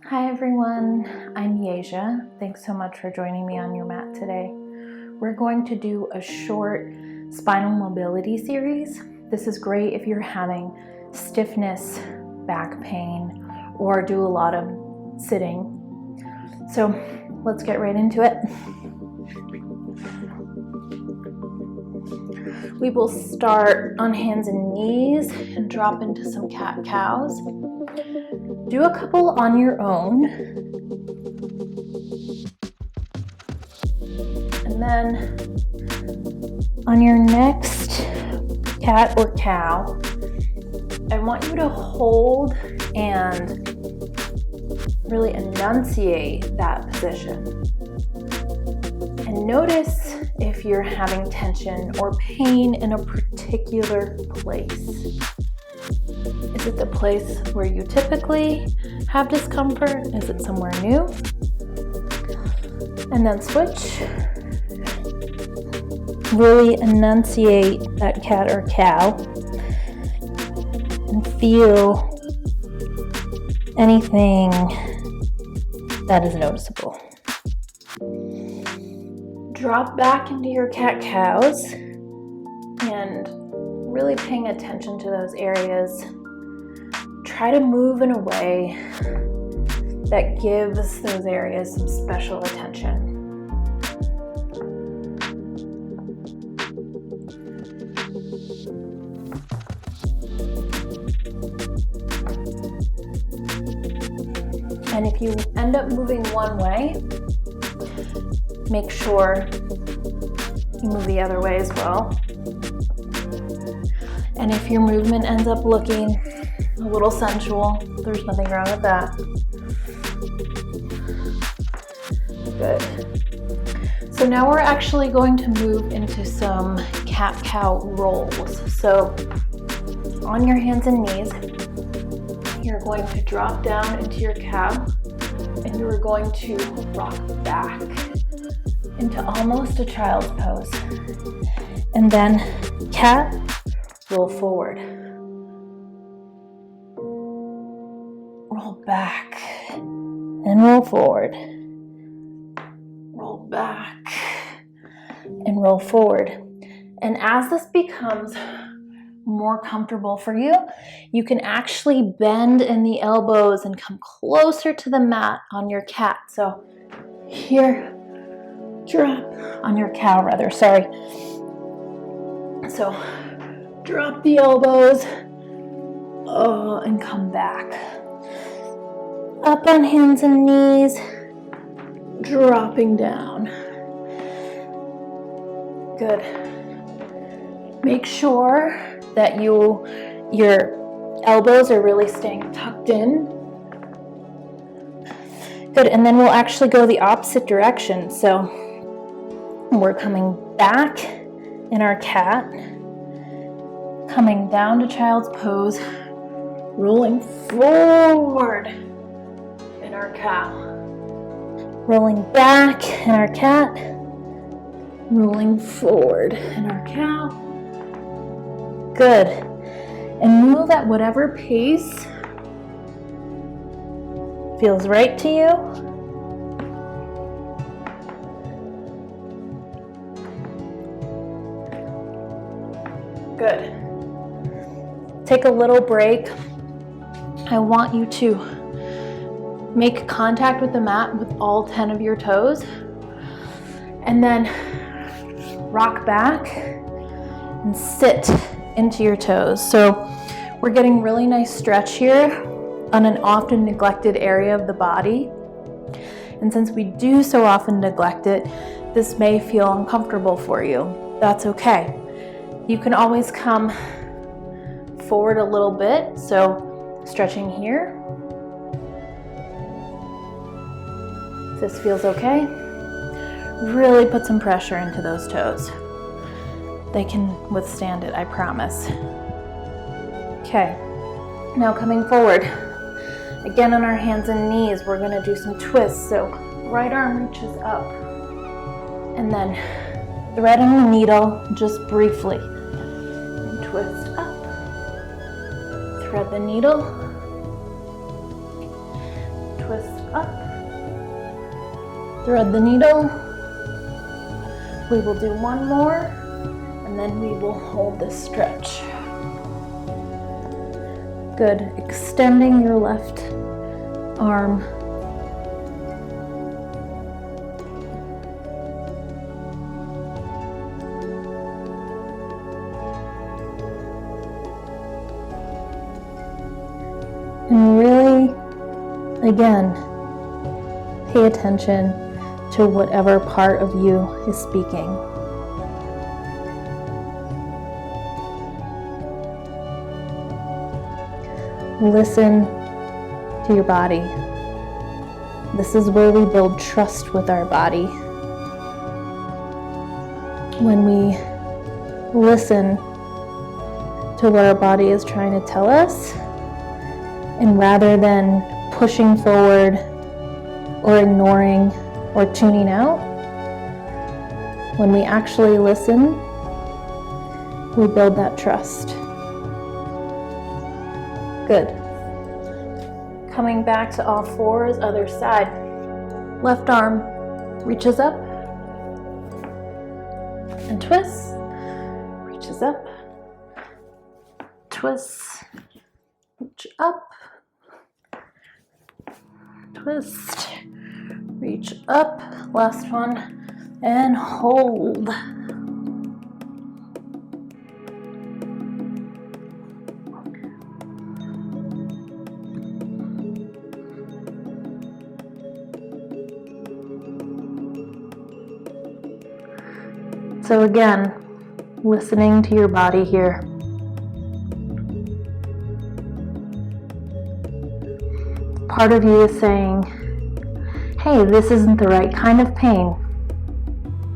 Hi everyone, I'm Yeja. Thanks so much for joining me on your mat today. We're going to do a short spinal mobility series. This is great if you're having stiffness, back pain, or do a lot of sitting. So let's get right into it. We will start on hands and knees and drop into some cat-cows. Do a couple on your own. And then on your next cat or cow, I want you to hold and really enunciate that position. And notice if you're having tension or pain in a particular place. Is it the place where you typically have discomfort? Is it somewhere new? And then switch. Really enunciate that cat or cow and feel anything that is noticeable. Drop back into your cat-cows and really paying attention to those areas. Try to move in a way that gives those areas some special attention. And if you end up moving one way, make sure you move the other way as well. And if your movement ends up looking a little sensual, there's nothing wrong with that. Good. So now we're actually going to move into some cat-cow rolls. So on your hands and knees, you're going to drop down into your cow and you're going to rock back into almost a child's pose. And then cat, roll forward. Roll back and roll forward. Roll back and roll forward. And as this becomes more comfortable for you, you can actually bend in the elbows and come closer to the mat on your cat. So here, drop on your cow rather, sorry. So drop the elbows, and come back. Up on hands and knees, dropping down. Good. Make sure that your elbows are really staying tucked in. Good, and then we'll actually go the opposite direction. So we're coming back in our cat, coming down to child's pose, rolling forward in our cow, rolling back in our cat, rolling forward in our cow. Good. And move at whatever pace feels right to you. Good. Take a little break. I want you to make contact with the mat with all 10 of your toes. And then rock back and sit into your toes. So we're getting really nice stretch here on an often neglected area of the body. And since we do so often neglect it, this may feel uncomfortable for you. That's okay. You can always come forward a little bit. So stretching here. If this feels okay, really put some pressure into those toes. They can withstand it, I promise. Okay, now coming forward. Again on our hands and knees, we're gonna do some twists. So right arm reaches up. And then threading the needle just briefly. And twist up. Thread the needle. Twist up. Thread the needle. We will do one more, and then we will hold this stretch. Good. Extending your left arm. And really, again, pay attention to whatever part of you is speaking. Listen to your body. This is where we build trust with our body. When we listen to what our body is trying to tell us, and rather than pushing forward or ignoring or tuning out, when we actually listen, we build that trust. Good. Coming back to all fours, other side. Left arm reaches up and twists, reaches up, twists, reach up, twist, reach up, last one, and hold. So again, listening to your body here. Part of you is saying, hey, this isn't the right kind of pain.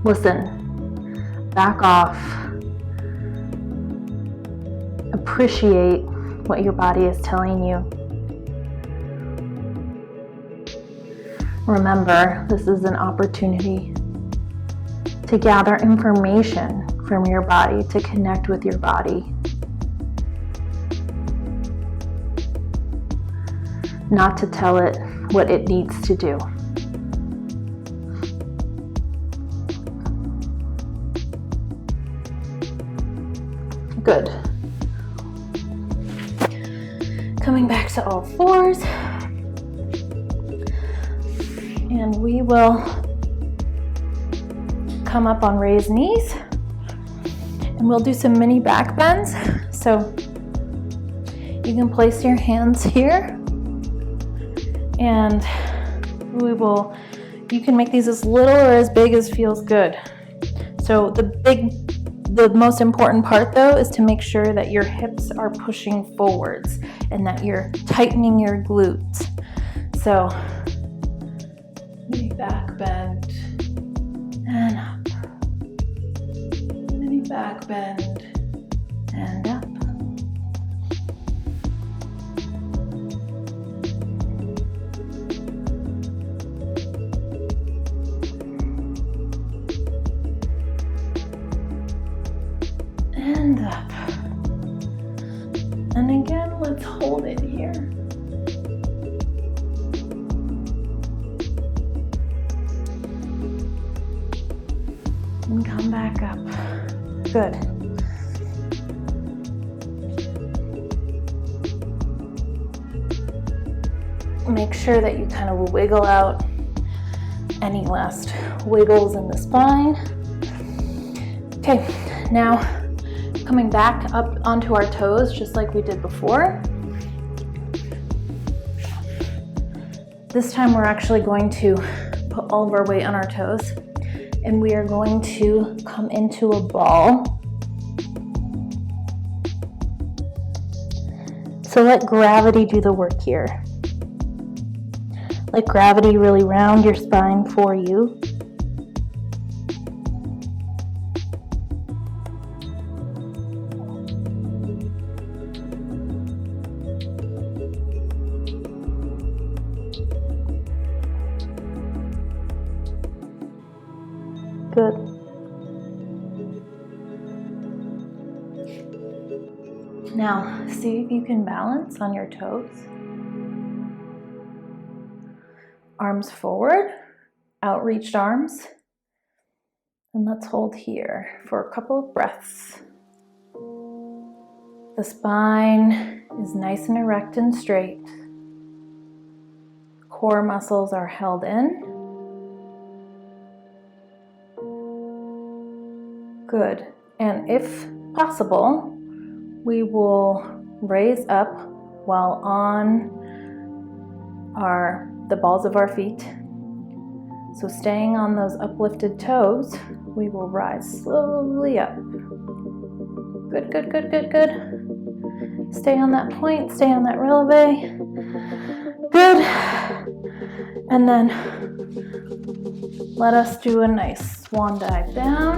Listen, back off. Appreciate what your body is telling you. Remember, this is an opportunity to gather information from your body, to connect with your body. Not to tell it what it needs to do. Good. Coming back to all fours. And we will come up on raised knees. And we'll do some mini back bends. So you can place your hands here. And you can make these as little or as big as feels good. So the most important part though is to make sure that your hips are pushing forwards and that you're tightening your glutes. So, mini back bend and up. Mini back bend and up. And up. And again, let's hold it here. And come back up. Good. Make sure that you kind of wiggle out any last wiggles in the spine. Okay, now coming back up onto our toes, just like we did before. This time we're actually going to put all of our weight on our toes, and we are going to come into a ball. So let gravity do the work here. Let gravity really round your spine for you. Good. Now, see if you can balance on your toes. Arms forward, outreached arms. And let's hold here for a couple of breaths. The spine is nice and erect and straight. Core muscles are held in. Good. And if possible, we will raise up while on the balls of our feet. So staying on those uplifted toes, we will rise slowly up. Good, good, good, good, good. Stay on that point, stay on that releve. Good. And then let us do a nice swan dive down.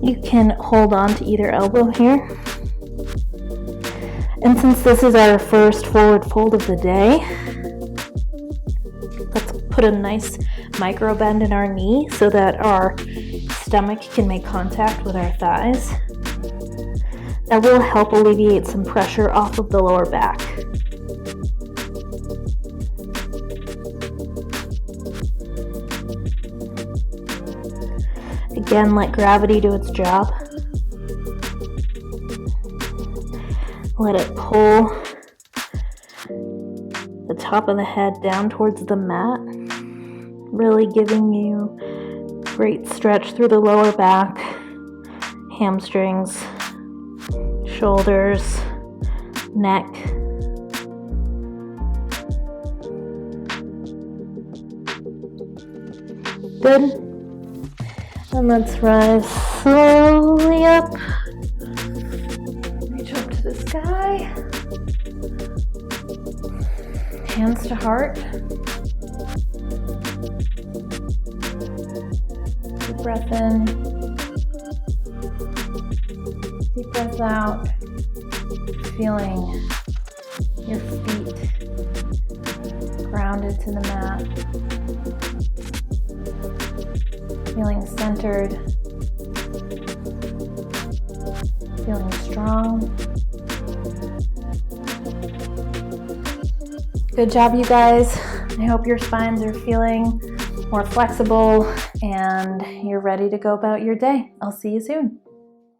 You can hold on to either elbow here. And since this is our first forward fold of the day, let's put a nice micro bend in our knee so that our stomach can make contact with our thighs. That will help alleviate some pressure off of the lower back. Again, let gravity do its job. Let it pull the top of the head down towards the mat, really giving you great stretch through the lower back, hamstrings, shoulders, neck. Good. And let's rise slowly up. Reach up to the sky. Hands to heart. Deep breath in. Deep breath out. Feeling your feet grounded to the mat. Feeling centered. Feeling strong. Good job, you guys. I hope your spines are feeling more flexible and you're ready to go about your day. I'll see you soon.